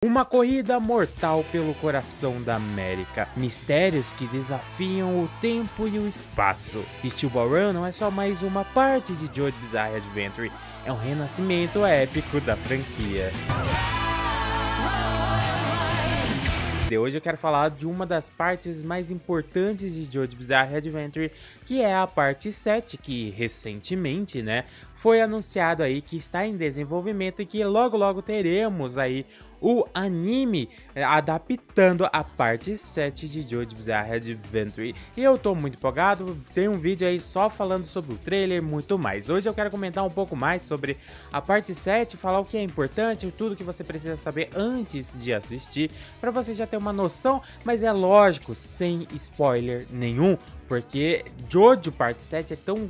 Uma corrida mortal pelo coração da América. Mistérios que desafiam o tempo e o espaço. Steel Ball Run não é só mais uma parte de JoJo's Bizarre Adventure, é um renascimento épico da franquia. Hoje eu quero falar de uma das partes mais importantes de JoJo's Bizarre Adventure, que é a parte 7, que recentemente, foi anunciado aí que está em desenvolvimento e que logo teremos aí o anime adaptando a parte 7 de JoJo's Bizarre Adventure. E eu tô muito empolgado, tem um vídeo aí só falando sobre o trailer e muito mais. Hoje eu quero comentar um pouco mais sobre a parte 7, falar o que é importante, tudo que você precisa saber antes de assistir, para você já ter uma noção, mas é lógico, sem spoiler nenhum, porque JoJo parte 7 é tão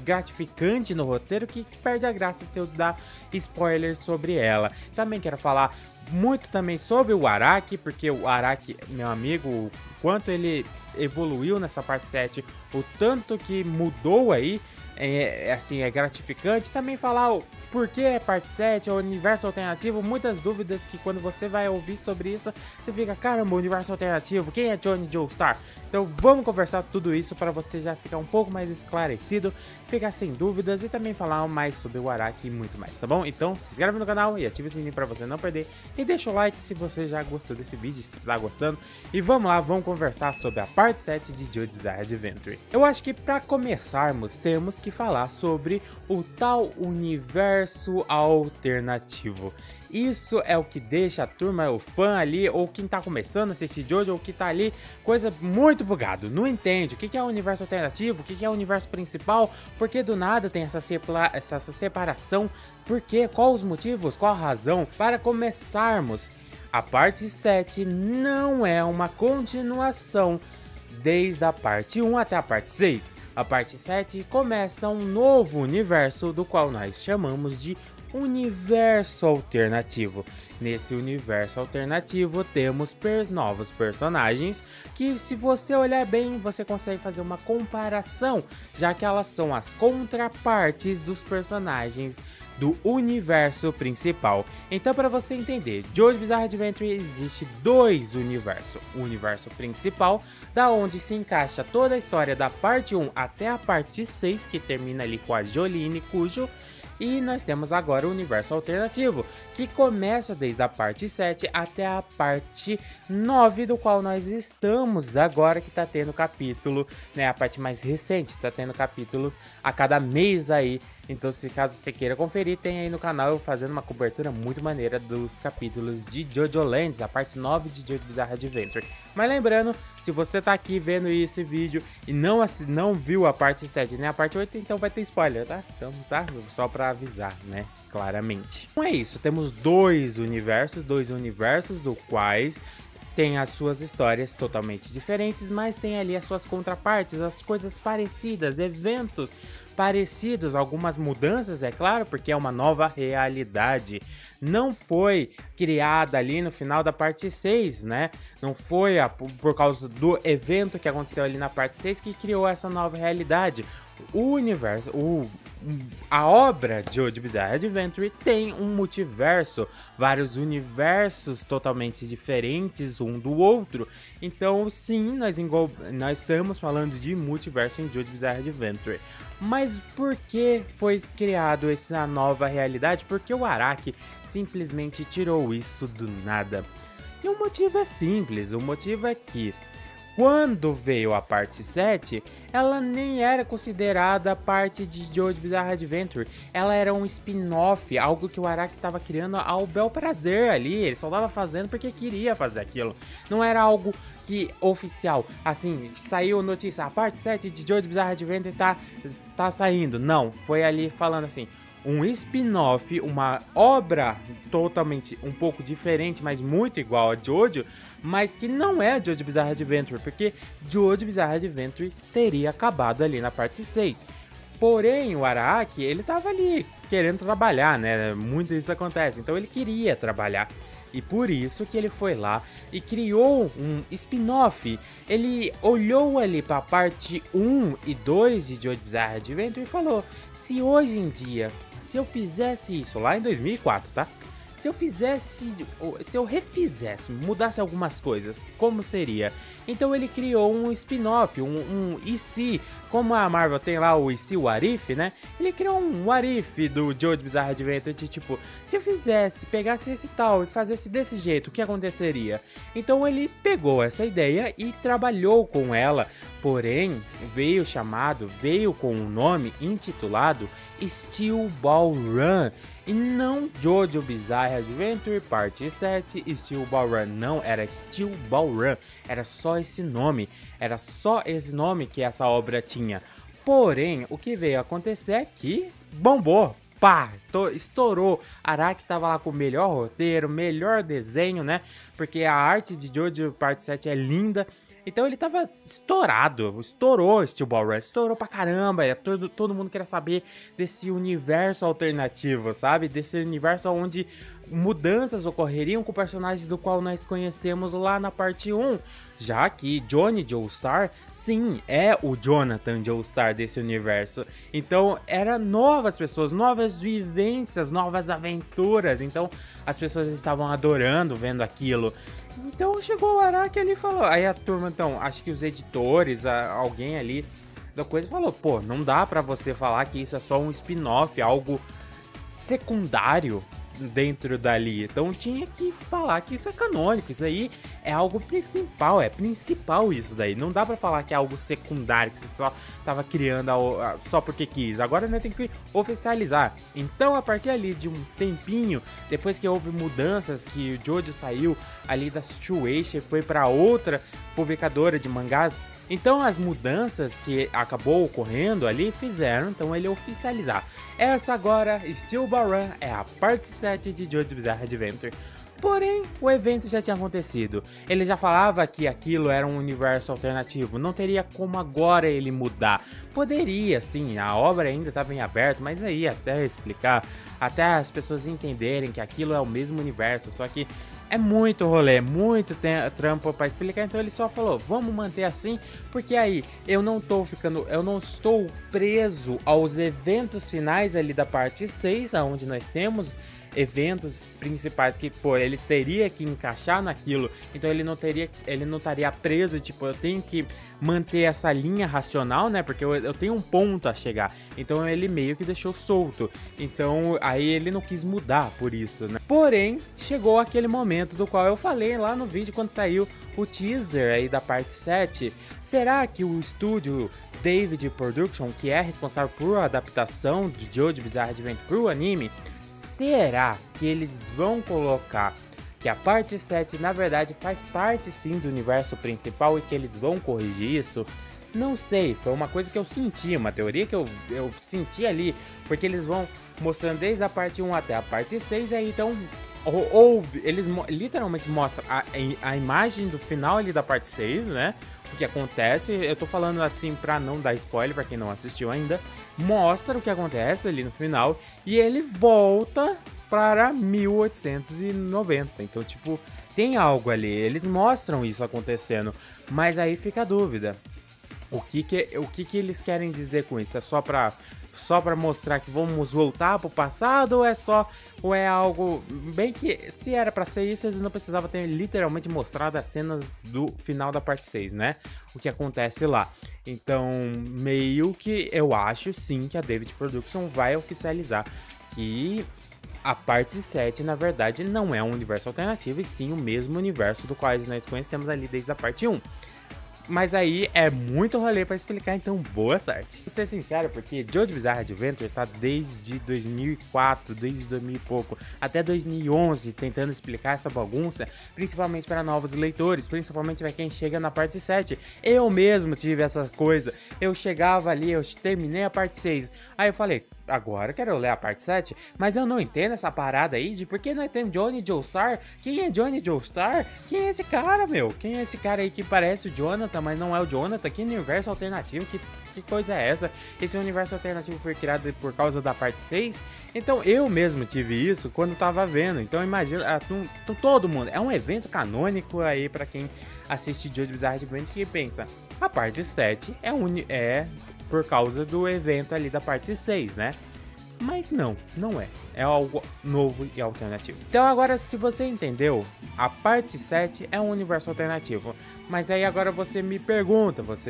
gratificante no roteiro que perde a graça se eu dar spoilers sobre ela. Também quero falar muito também sobre o Araki, porque o Araki, meu amigo, o quanto ele evoluiu nessa parte 7, o tanto que mudou aí, é gratificante. Também falar o porquê é parte 7, o universo alternativo, muitas dúvidas que quando você vai ouvir sobre isso, você fica, caramba, universo alternativo, quem é Johnny Joestar? Então vamos conversar tudo isso para você já ficar um pouco mais esclarecido, ficar sem dúvidas e também falar mais sobre o Araki e muito mais, tá bom? Então se inscreve no canal e ative o sininho para você não perder e deixa o like se você já gostou desse vídeo, se está gostando, e vamos lá, vamos conversar sobre a parte 7 de JoJo's Bizarre Adventure. Eu acho que para começarmos temos que falar sobre o tal universo alternativo. Isso é o que deixa a turma, o fã ali, ou quem tá começando a assistir JoJo, ou que tá ali, coisa muito bugado, não entende o que é o universo alternativo, o que é o universo principal, porque do nada tem essa separação, por quê, qual os motivos, qual a razão. Para começarmos, a parte 7 não é uma continuação desde a parte 1 até a parte 6. A parte 7 começa um novo universo, do qual nós chamamos de universo alternativo. Nesse universo alternativo temos novos personagens que, se você olhar bem, você consegue fazer uma comparação, já que elas são as contrapartes dos personagens do universo principal. Então, para você entender, JoJo's Bizarre Adventure existe dois universos. O universo principal, da onde se encaixa toda a história da parte 1 até a parte 6, que termina ali com a Jolyne Kujo. E nós temos agora o universo alternativo, que começa desde a parte 7 até a parte 9, do qual nós estamos agora, que tá tendo capítulo, a parte mais recente, tá tendo capítulos a cada mês aí. Então, se caso você queira conferir, tem aí no canal eu fazendo uma cobertura muito maneira dos capítulos de JoJo Lands, a parte 9 de JoJo's Bizarre Adventure. Mas lembrando, se você tá aqui vendo esse vídeo e não viu a parte 7 nem a parte 8, então vai ter spoiler, tá? Então, tá? Só pra avisar, claramente. Então é isso, temos dois universos do quais tem as suas histórias totalmente diferentes, mas tem ali as suas contrapartes, as coisas parecidas, eventos parecidos, algumas mudanças, é claro, porque é uma nova realidade. Não foi criada ali no final da parte 6, Não foi por causa do evento que aconteceu ali na parte 6 que criou essa nova realidade. O universo, a obra de JoJo's Bizarre Adventure tem um multiverso, vários universos totalmente diferentes um do outro. Então sim, nós estamos falando de multiverso em JoJo's Bizarre Adventure. Mas por que foi criado essa nova realidade? Porque o Araki simplesmente tirou isso do nada. E o motivo é simples, o motivo é que quando veio a parte 7, ela nem era considerada parte de JoJo's Bizarre Adventure. Ela era um spin-off, algo que o Araki estava criando ao bel prazer ali. Ele só estava fazendo porque queria fazer aquilo. Não era algo que oficial. Assim, saiu notícia, a parte 7 de JoJo's Bizarre Adventure tá saindo. Não, foi ali falando assim, um spin-off, uma obra totalmente um pouco diferente, mas muito igual a JoJo, mas que não é JoJo's Bizarre Adventure, porque JoJo's Bizarre Adventure teria acabado ali na parte 6. Porém, o Araki, ele tava ali querendo trabalhar, Muito isso acontece, então ele queria trabalhar. E por isso que ele foi lá e criou um spin-off. Ele olhou ali para a parte 1 e 2 de JoJo's Bizarre Adventure e falou: se hoje em dia, se eu fizesse isso lá em 2004, tá? se eu fizesse, se eu refizesse, mudasse algumas coisas, como seria? Então ele criou um spin-off, um e se, como a Marvel tem lá o e se, o What If, né? Ele criou um What If do Jojo's Bizarre Adventure, de tipo, se eu fizesse, pegasse esse tal e fizesse desse jeito, o que aconteceria? Então ele pegou essa ideia e trabalhou com ela, porém veio com um nome intitulado Steel Ball Run, e não Jojo's Bizarre Adventure Parte 7 Steel Ball Run, não, era Steel Ball Run, era só esse nome que essa obra tinha. Porém, o que veio acontecer é que bombou. Pá, estourou. Araki tava lá com o melhor roteiro, melhor desenho, né? Porque a arte de Jojo Parte 7 é linda. Então ele tava estourado, estourou Steel Ball Run, estourou pra caramba, todo mundo queria saber desse universo alternativo, sabe? Desse universo onde mudanças ocorreriam com personagens do qual nós conhecemos lá na parte 1, já que Johnny Joestar, sim, é o Jonathan Joestar desse universo. Então, era novas pessoas, novas vivências, novas aventuras, então as pessoas estavam adorando vendo aquilo. Então chegou o Araki ali e falou, aí a turma, então, acho que os editores, alguém ali da coisa falou, pô, não dá pra você falar que isso é só um spin-off, algo secundário dentro dali, então tinha que falar que isso é canônico, isso aí é algo principal, é principal isso daí, não dá pra falar que é algo secundário, que você só tava criando só porque quis, agora né, tem que oficializar. Então a partir ali de um tempinho, depois que houve mudanças, que o Jojo saiu ali da Shueisha e foi pra outra publicadora de mangás, então as mudanças que acabou ocorrendo ali fizeram então ele oficializar. Essa agora, Steel Ball Run, é a parte 7 de Jojo's Bizarre Adventure. Porém, o evento já tinha acontecido. Ele já falava que aquilo era um universo alternativo. Não teria como agora ele mudar. Poderia, sim, a obra ainda estava em aberto, mas aí até explicar, até as pessoas entenderem que aquilo é o mesmo universo, só que é muito rolê, muito trampo pra explicar, então ele só falou, vamos manter assim, porque aí eu não estou preso aos eventos finais ali da parte 6, onde nós temos eventos principais que, pô, ele teria que encaixar naquilo, então ele não estaria preso, tipo, eu tenho que manter essa linha racional, né, porque eu tenho um ponto a chegar, então ele meio que deixou solto, então aí ele não quis mudar por isso, né. Porém, chegou aquele momento do qual eu falei lá no vídeo quando saiu o teaser aí da parte 7, será que o estúdio David Production, que é responsável por a adaptação de Jojo's Bizarre Adventure pro anime, será que eles vão colocar que a parte 7 na verdade faz parte sim do universo principal e que eles vão corrigir isso? Não sei, foi uma coisa que eu senti, uma teoria que eu senti ali, porque eles vão mostrando desde a parte 1 até a parte 6, e aí então eles literalmente mostram a imagem do final ali da parte 6, né? O que acontece, eu tô falando assim pra não dar spoiler pra quem não assistiu ainda, mostra o que acontece ali no final e ele volta para 1890, então tipo, tem algo ali, eles mostram isso acontecendo, mas aí fica a dúvida, o que eles querem dizer com isso? É só pra mostrar que vamos voltar pro passado, ou é algo bem que, se era pra ser isso, eles não precisavam ter literalmente mostrado as cenas do final da parte 6, né? O que acontece lá. Então, meio que eu acho sim que a David Production vai oficializar que a parte 7, na verdade, não é um universo alternativo, e sim o mesmo universo do qual nós conhecemos ali desde a parte 1. Mas aí é muito rolê pra explicar, então boa sorte. Vou ser sincero, porque Jojo's Bizarre Adventure tá desde 2004, desde 2000 e pouco, até 2011, tentando explicar essa bagunça, principalmente para novos leitores, principalmente para quem chega na parte 7. Eu mesmo tive essa coisa, eu chegava ali, eu terminei a parte 6, aí eu falei, agora eu quero ler a parte 7, mas eu não entendo essa parada aí de por que nós temos Johnny Joestar. Quem é Johnny Joestar? Quem é esse cara, meu? Quem é esse cara aí que parece o Jonathan, mas não é o Jonathan? Que universo alternativo? Que coisa é essa? Esse universo alternativo foi criado por causa da parte 6? Então eu mesmo tive isso quando tava vendo. Então imagina, todo mundo. É um evento canônico aí pra quem assiste Jojo's Bizarre Adventure que pensa, a parte 7 é por causa do evento ali da parte 6, né? Mas não é. É algo novo e alternativo. Então agora, se você entendeu, a parte 7 é um universo alternativo. Mas aí agora você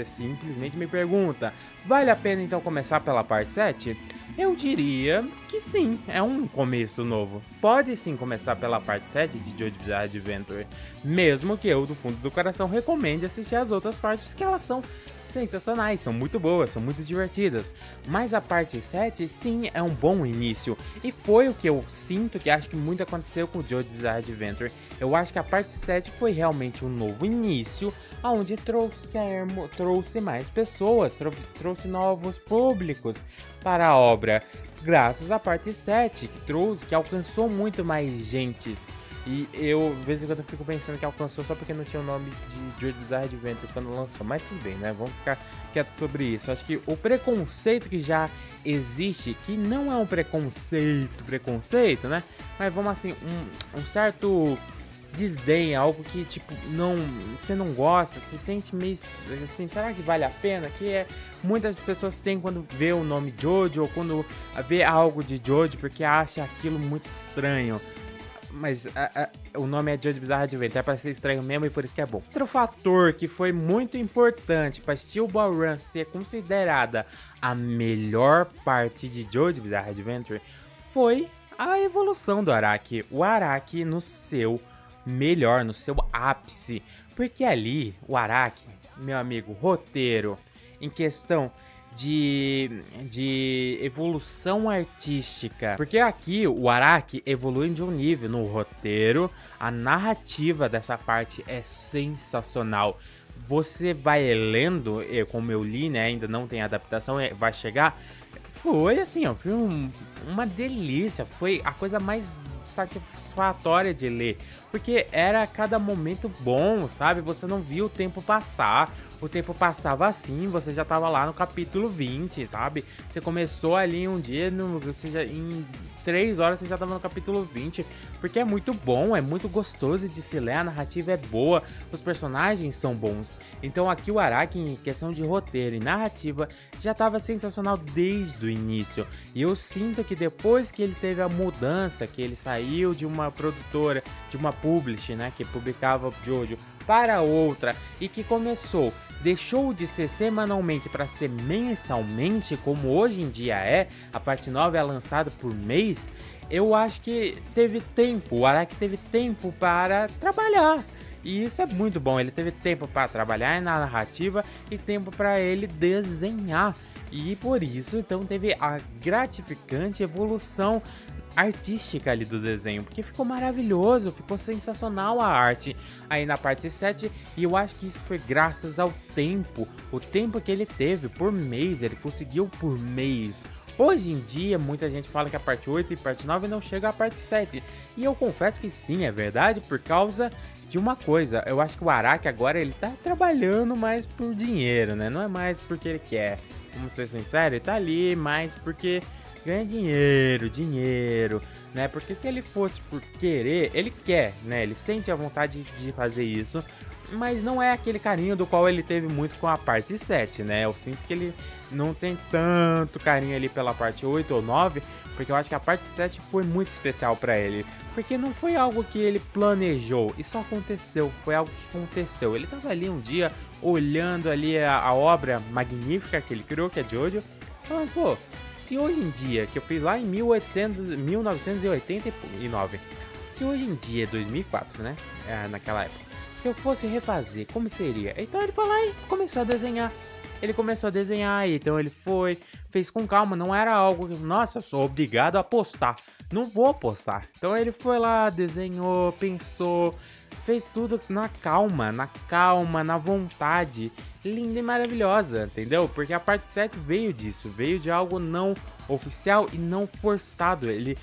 simplesmente me pergunta, vale a pena então começar pela parte 7? Eu diria que sim, é um começo novo. Pode sim começar pela parte 7 de Jojo's Bizarre Adventure, mesmo que eu, do fundo do coração, recomende assistir as outras partes, porque elas são sensacionais, são muito boas, são muito divertidas. Mas a parte 7, sim, é um bom início, e foi o que eu sinto que acho que muito aconteceu com Jojo's Bizarre Adventure. Eu acho que a parte 7 foi realmente um novo início, onde trouxe mais pessoas, trouxe novos públicos para a obra, graças à parte 7, que alcançou muito mais gentes. E eu, de vez em quando, eu fico pensando que alcançou só porque não tinha o nome de Jojo's Bizarre Adventure quando lançou. Mas tudo bem, né? Vamos ficar quieto sobre isso. Acho que o preconceito que já existe, que não é um preconceito, né? Mas vamos assim, um certo desdém, algo que tipo, você não gosta, se sente meio assim, será que vale a pena? Que muitas pessoas têm quando vê o nome Jojo ou quando vê algo de Jojo porque acha aquilo muito estranho. Mas o nome é Jojo's Bizarre Adventure, é pra ser estranho mesmo e por isso que é bom. Outro fator que foi muito importante pra Steel Ball Run ser considerada a melhor parte de Jojo's Bizarre Adventure foi a evolução do Araki. O Araki no seu melhor, no seu ápice, porque ali o Araki, meu amigo, roteiro, em questão de evolução artística, porque aqui o Araki evolui de um nível no roteiro, a narrativa dessa parte é sensacional. Você vai lendo, como eu li, né, ainda não tem adaptação, vai chegar. Foi assim, ó, foi uma delícia, foi a coisa mais satisfatória de ler, porque era a cada momento bom, sabe? Você não via o tempo passar, o tempo passava assim, você já tava lá no capítulo 20, sabe? Você começou ali um dia, em 3 horas você já tava no capítulo 20, porque é muito bom, é muito gostoso de se ler, a narrativa é boa, os personagens são bons. Então aqui o Araki, em questão de roteiro e narrativa, já tava sensacional desde o início, e eu sinto que depois que ele teve a mudança, que ele saiu de uma produtora, de uma publish, né, que publicava Jojo, para outra, e que deixou de ser semanalmente para ser mensalmente, como hoje em dia a parte nova é lançada por mês. Eu acho que o Araki teve tempo para trabalhar. E isso é muito bom, ele teve tempo para trabalhar na narrativa e tempo para ele desenhar. E por isso, então, teve a gratificante evolução artística ali do desenho, porque ficou maravilhoso, ficou sensacional a arte aí na parte 7, e eu acho que isso foi graças ao tempo, o tempo que ele teve por mês, ele conseguiu por mês. Hoje em dia, muita gente fala que a parte 8 e parte 9 não chega à parte 7, e eu confesso que sim, é verdade, por causa de uma coisa. Eu acho que o Araki agora ele tá trabalhando mais por dinheiro, né? Não é mais porque ele quer, vamos ser sinceros, ele tá ali mais porque ganha dinheiro, né? Porque se ele fosse por querer, ele quer, né? Ele sente a vontade de fazer isso, mas não é aquele carinho do qual ele teve muito com a parte 7, né? Eu sinto que ele não tem tanto carinho ali pela parte 8 ou 9, porque eu acho que a parte 7 foi muito especial pra ele, porque não foi algo que ele planejou, isso aconteceu, foi algo que aconteceu. Ele tava ali um dia, olhando ali a obra magnífica que ele criou, que é Jojo, falando, pô, se hoje em dia, que eu fiz lá em 1989, se hoje em dia, 2004, né, naquela época, se eu fosse refazer, como seria? Então ele foi lá e começou a desenhar. Ele começou a desenhar, então ele fez com calma, não era algo que, nossa, eu sou obrigado a postar, não vou postar. Então ele foi lá, desenhou, pensou, fez tudo na calma, na vontade, linda e maravilhosa, entendeu? Porque a parte 7 veio disso, veio de algo não oficial e não forçado, ele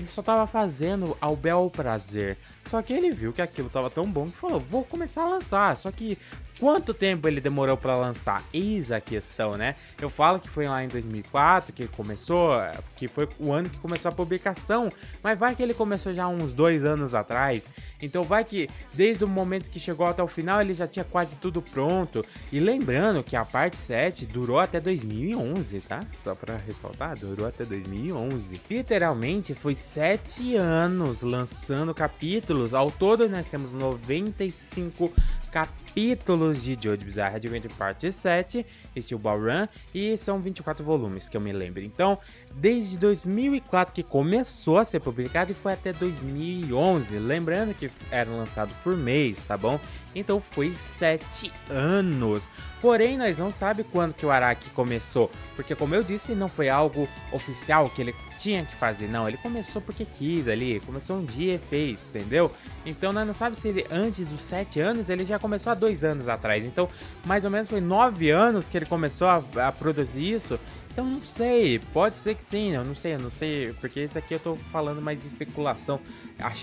só tava fazendo ao bel prazer. Só que ele viu que aquilo tava tão bom que falou, vou começar a lançar. Só que quanto tempo ele demorou pra lançar? Eis a questão, né? Eu falo que foi lá em 2004 que começou, que foi o ano que começou a publicação, mas vai que ele começou já uns 2 anos atrás. Então vai que desde o momento que chegou até o final ele já tinha quase tudo pronto. E lembrando que a parte 7 durou até 2011, tá? Só pra ressaltar, durou até 2011. Literalmente foi 7 anos lançando capítulos. Ao todo nós temos 95 capítulos de Jojo's Bizarre Adventure parte 7, Steel Ball Run, e são 24 volumes que eu me lembro. Então, desde 2004 que começou a ser publicado e foi até 2011. Lembrando que era lançado por mês, tá bom? Então foi 7 anos. Porém, nós não sabemos quando que o Araki começou, porque como eu disse, não foi algo oficial que ele tinha que fazer, não. Ele começou porque quis ali, começou um dia e fez, entendeu? Então nós não sabemos se ele, antes dos 7 anos, ele já começou há 2 anos atrás. Então, mais ou menos foi 9 anos que ele começou a produzir isso. Então não sei, pode ser que sim, eu não sei, porque isso aqui eu tô falando mais de especulação,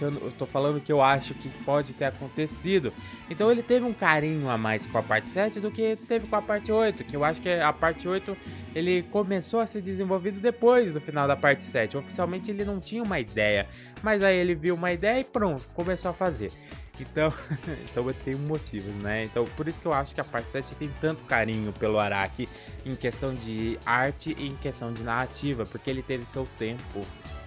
eu tô falando que eu acho que pode ter acontecido. Então ele teve um carinho a mais com a parte 7 do que teve com a parte 8, que eu acho que a parte 8 ele começou a ser desenvolvido depois do final da parte 7. Oficialmente ele não tinha uma ideia, mas aí ele viu uma ideia e pronto, começou a fazer. Então, então eu tenho motivos, né? Então por isso que eu acho que a parte 7 tem tanto carinho pelo Araki em questão de arte e em questão de narrativa, porque ele teve seu tempo.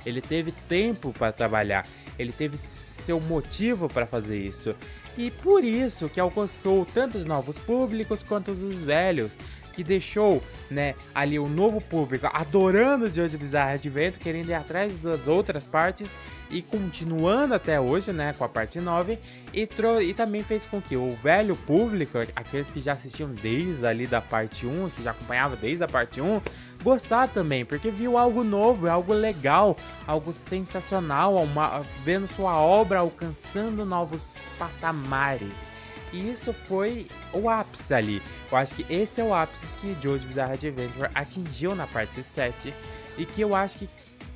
Ele teve tempo para trabalhar, ele teve seu motivo para fazer isso. E por isso que alcançou tanto os novos públicos quanto os velhos, que deixou, né, ali o novo público adorando Jojo's Bizarre Adventure, querendo ir atrás das outras partes e continuando até hoje, né, com a parte 9, e também fez com que o velho público, aqueles que já assistiam desde ali da parte 1, que já acompanhava desde a parte 1, gostar também, porque viu algo novo, algo legal, algo sensacional, vendo sua obra alcançando novos patamares. E isso foi o ápice ali. Eu acho que esse é o ápice que Jojo's Bizarre Adventure atingiu na parte 7 e que eu acho que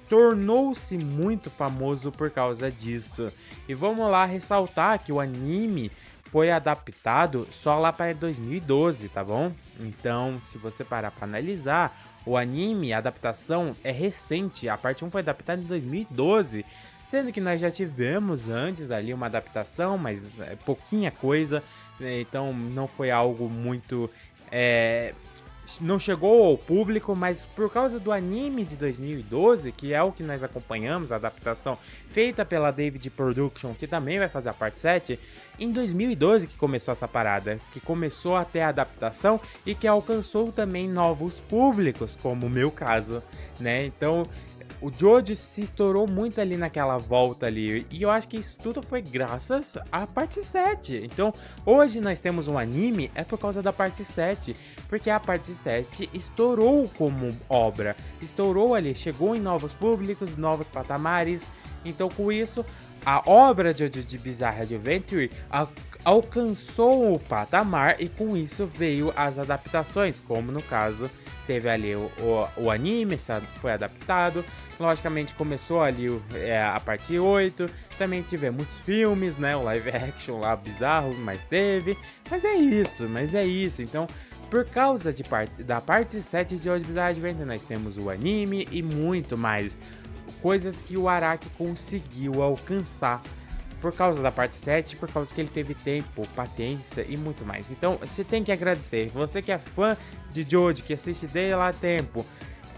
tornou-se muito famoso por causa disso. E vamos lá ressaltar que o anime foi adaptado só lá para 2012, tá bom? Então, se você parar para analisar, o anime, a adaptação é recente. A parte 1 foi adaptada em 2012, sendo que nós já tivemos antes ali uma adaptação, mas é pouquinha coisa, né? Então não foi algo muito... não chegou ao público, mas por causa do anime de 2012, que é o que nós acompanhamos, a adaptação feita pela David Production, que também vai fazer a parte 7, em 2012 que começou essa parada, que começou a ter a adaptação e que alcançou também novos públicos, como o meu caso, né? Então o Jojo se estourou muito ali naquela volta ali, e eu acho que isso tudo foi graças à parte 7. Então, hoje nós temos um anime, é por causa da parte 7, porque a parte 7 estourou como obra, estourou ali, chegou em novos públicos, novos patamares. Então, com isso, a obra de Jojo's Bizarre Adventure alcançou o patamar e com isso veio as adaptações, como no caso teve ali o anime, foi adaptado, logicamente começou ali a parte 8, também tivemos filmes, né, o live action lá bizarro, mas é isso, então por causa da parte 7 de Jojo's Bizarre Adventure nós temos o anime e muito mais, coisas que o Araki conseguiu alcançar por causa da parte 7, por causa que ele teve tempo, paciência e muito mais. Então, você tem que agradecer. Você que é fã de Jojo, que assiste desde lá tempo,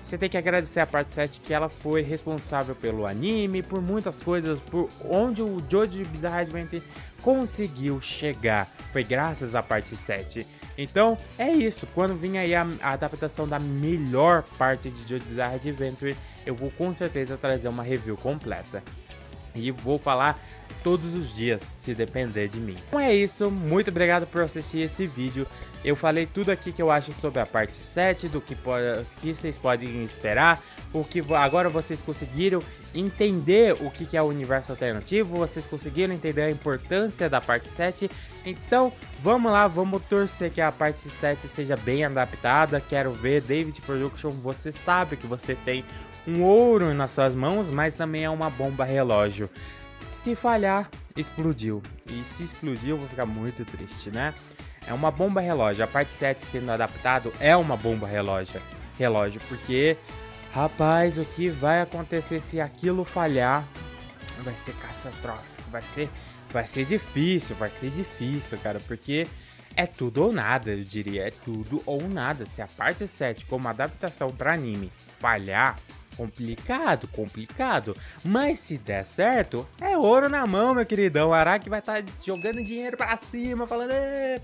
você tem que agradecer a parte 7, que ela foi responsável pelo anime, por muitas coisas, por onde o Jojo's Bizarre Adventure conseguiu chegar. Foi graças à parte 7. Então, é isso. Quando vir aí a adaptação da melhor parte de Jojo's Bizarre Adventure, eu vou com certeza trazer uma review completa. E vou falar todos os dias, se depender de mim. Então é isso, muito obrigado por assistir esse vídeo. Eu falei tudo aqui que eu acho sobre a parte 7, do que vocês podem esperar, agora vocês conseguiram entender o que é o universo alternativo, vocês conseguiram entender a importância da parte 7, então vamos lá, vamos torcer que a parte 7 seja bem adaptada. Quero ver, David Production, você sabe que você tem um ouro nas suas mãos, mas também é uma bomba relógio. Se falhar, explodiu. E se explodir, eu vou ficar muito triste, né? É uma bomba relógio. A parte 7 sendo adaptado é uma bomba relógio, porque, rapaz, o que vai acontecer se aquilo falhar vai ser catastrófico. Vai ser difícil, cara, porque É tudo ou nada, eu diria. É tudo ou nada. Se a parte 7, como adaptação para anime, falhar, complicado, complicado. Mas se der certo, é ouro na mão, meu queridão. O Araki vai estar jogando dinheiro pra cima, falando... "Ê".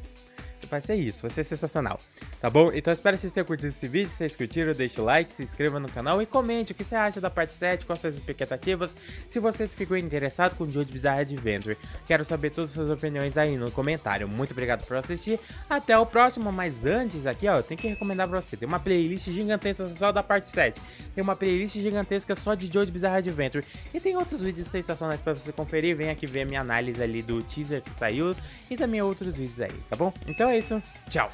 Vai ser isso, vai ser sensacional, tá bom? Então espero que vocês tenham curtido esse vídeo. Se vocês curtiram, deixa o like, se inscreva no canal e comente o que você acha da parte 7, quais suas expectativas, se você ficou interessado com o Jojo's Bizarre Adventure. Quero saber todas as suas opiniões aí no comentário. Muito obrigado por assistir, até o próximo. Mas antes aqui, ó, eu tenho que recomendar pra você, tem uma playlist gigantesca só da parte 7, tem uma playlist gigantesca só de Jojo's Bizarre Adventure e tem outros vídeos sensacionais pra você conferir. Vem aqui ver a minha análise ali do teaser que saiu e também outros vídeos aí, tá bom? Então é isso, tchau!